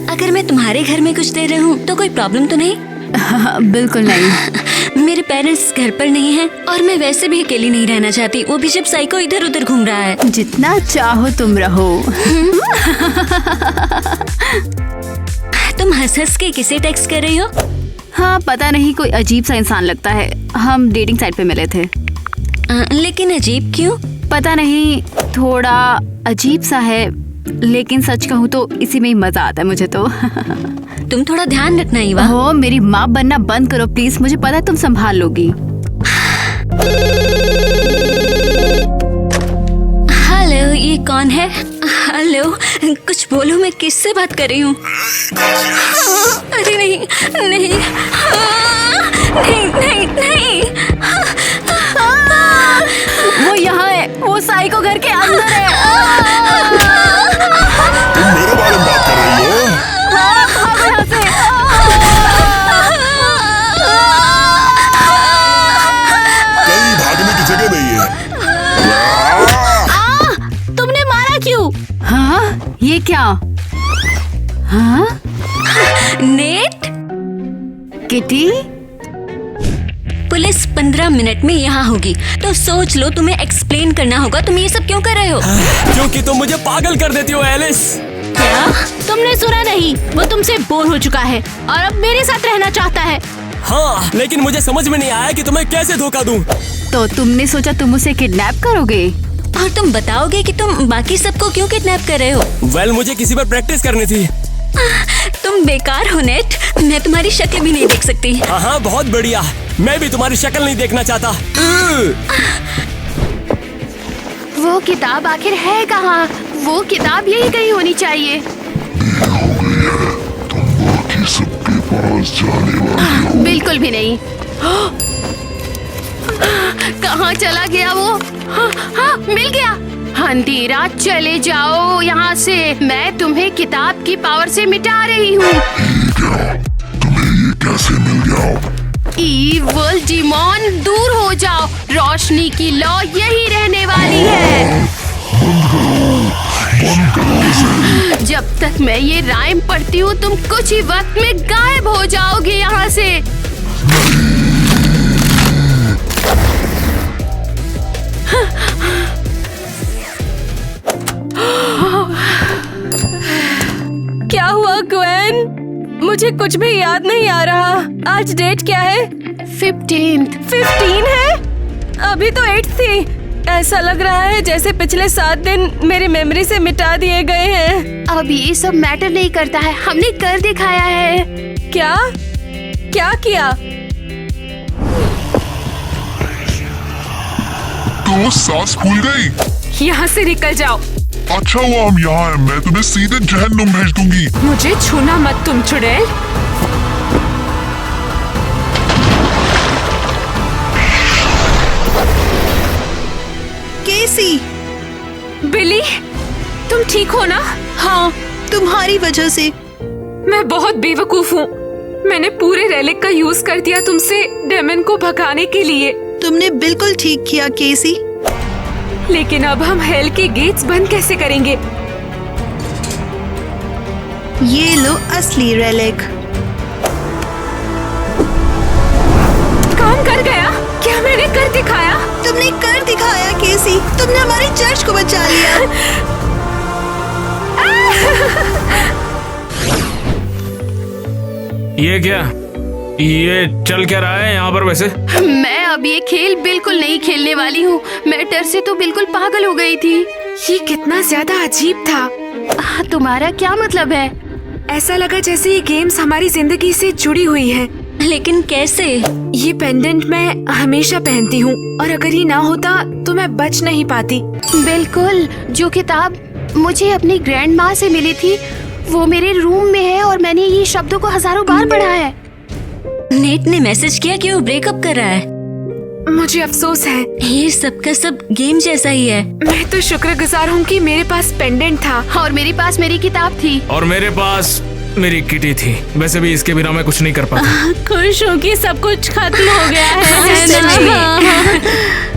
अगर मैं तुम्हारे घर में कुछ दे रही हूँ तो कोई प्रॉब्लम तो नहीं? बिल्कुल नहीं। मेरे पेरेंट्स घर पर नहीं हैं और मैं वैसे भी अकेली नहीं रहना चाहती, वो भी जब साइको इधर उधर घूम रहा है। जितना चाहो तुम रहो। तुम हंस हंस के किसे टेक्स्ट कर रही हो? हाँ पता नहीं, कोई अजीब सा इंसान लगता है। हम डेटिंग साइट पे मिले थे। लेकिन अजीब क्यों? पता नहीं, थोड़ा अजीब सा है, लेकिन सच कहूँ तो इसी में ही मजा आता है मुझे तो। तुम थोड़ा ध्यान रखना ईवा। हो, मेरी माँ बनना बंद करो प्लीज, मुझे पता है तुम संभाल लोगी। हेलो, ये कौन है? हेलो, कुछ बोलो, मैं किससे बात कर रही हूँ? अरे नहीं नहीं नहीं नहीं नहीं। वो यहाँ है, वो साइको घर के अंदर है। तुम मेरे बारे में बात कर रही हो? भागो यहाँ से। कहीं भागने की जगह नहीं है। तुमने मारा क्यों? हाँ, ये क्या? हाँ? नेट? किटी? पुलिस 15 मिनट में यहाँ होगी, तो सोच लो, तुम्हें एक्सप्लेन करना होगा तुम ये सब क्यों कर रहे हो। क्योंकि तुम मुझे पागल कर देती हो एलिस। क्या? तुमने सुना नहीं, वो तुमसे बोर हो चुका है और अब मेरे साथ रहना चाहता है। हाँ, लेकिन मुझे समझ में नहीं आया कि तुम्हें कैसे धोखा दूं। तो तुमने सोचा तुम उसे किडनैप करोगे? और तुम बताओगे कि तुम बाकी सबको क्यों किडनैप कर रहे हो? वेल, मुझे किसी पर प्रैक्टिस करनी थी। तुम बेकार हो नेट, मैं तुम्हारी शक्ल भी नहीं देख सकती। हाँ, बहुत बढ़िया, मैं भी तुम्हारी शक्ल नहीं देखना चाहता। वो किताब आखिर है कहाँ? वो किताब यही कहीं होनी चाहिए। बाकी सबके पास जाने वाली हो? बिल्कुल भी नहीं। कहाँ चला गया वो? हाँ, हाँ, मिल गया। अंधेरा, चले जाओ यहाँ से, मैं तुम्हें किताब की पावर से मिटा रही हूँ। क्या? तुम्हें ये कैसे मिल गया? ईवल डिमॉन, दूर हो जाओ, रोशनी की लौ यही रहने वाली है। जब तक मैं ये राइम पढ़ती हूँ तुम कुछ ही वक्त में गायब हो जाओगे यहाँ से। क्या हुआ ग्वेन? मुझे कुछ भी याद नहीं आ रहा। आज डेट क्या है? 15 है? अभी तो 8 थी। ऐसा लग रहा है जैसे पिछले 7 दिन मेरी मेमोरी से मिटा दिए गए हैं। अब ये सब मैटर नहीं करता है, हमने कर दिखाया है। क्या? क्या किया? तो सांस फूल गई। यहाँ से निकल जाओ। अच्छा हुआ हम यहाँ हैं, मैं तुम्हें सीधे जहन्नुम भेज दूंगी। मुझे छूना मत तुम चुड़ैल। केसी, बिली, तुम ठीक हो ना? हाँ, तुम्हारी वजह से। मैं बहुत बेवकूफ हूँ। मैंने पूरे रेलिक का यूज कर दिया तुमसे डेमन को भगाने के लिए। तुमने बिल्कुल ठीक किया केसी। लेकिन अब हम हेल के गेट्स बंद कैसे करेंगे? ये लो असली रेलिक। काम कर गया? क्या मैंने कर दिखाया? तुमने कर दिखाया केसी, तुमने हमारे चर्च को बचा लिया। ये क्या? ये चल क्या रहा है यहाँ पर वैसे? मैं अब ये खेल बिल्कुल नहीं खेलने वाली हूँ। मैं डर से तो बिल्कुल पागल हो गई थी। ये कितना ज्यादा अजीब था। तुम्हारा क्या मतलब है? ऐसा लगा जैसे ये गेम्स हमारी जिंदगी से जुड़ी हुई है। लेकिन कैसे? ये पेंडेंट मैं हमेशा पहनती हूँ और अगर ये ना होता तो मैं बच नहीं पाती। बिल्कुल, जो किताब मुझे अपनी ग्रैंड माँ से मिली थी वो मेरे रूम में है और मैंने ये शब्दों को हजारों बार पढ़ा है। नेट ने मैसेज किया कि वो ब्रेकअप कर रहा है। मुझे अफसोस है। ये सब का सब गेम जैसा ही है। मैं तो शुक्रगुजार हूँ कि मेरे पास पेंडेंट था और मेरे पास मेरी किताब थी और मेरे पास मेरी किटी थी। वैसे भी इसके बिना मैं कुछ नहीं कर पाता। खुश हूँ कि सब कुछ खत्म हो गया है ना?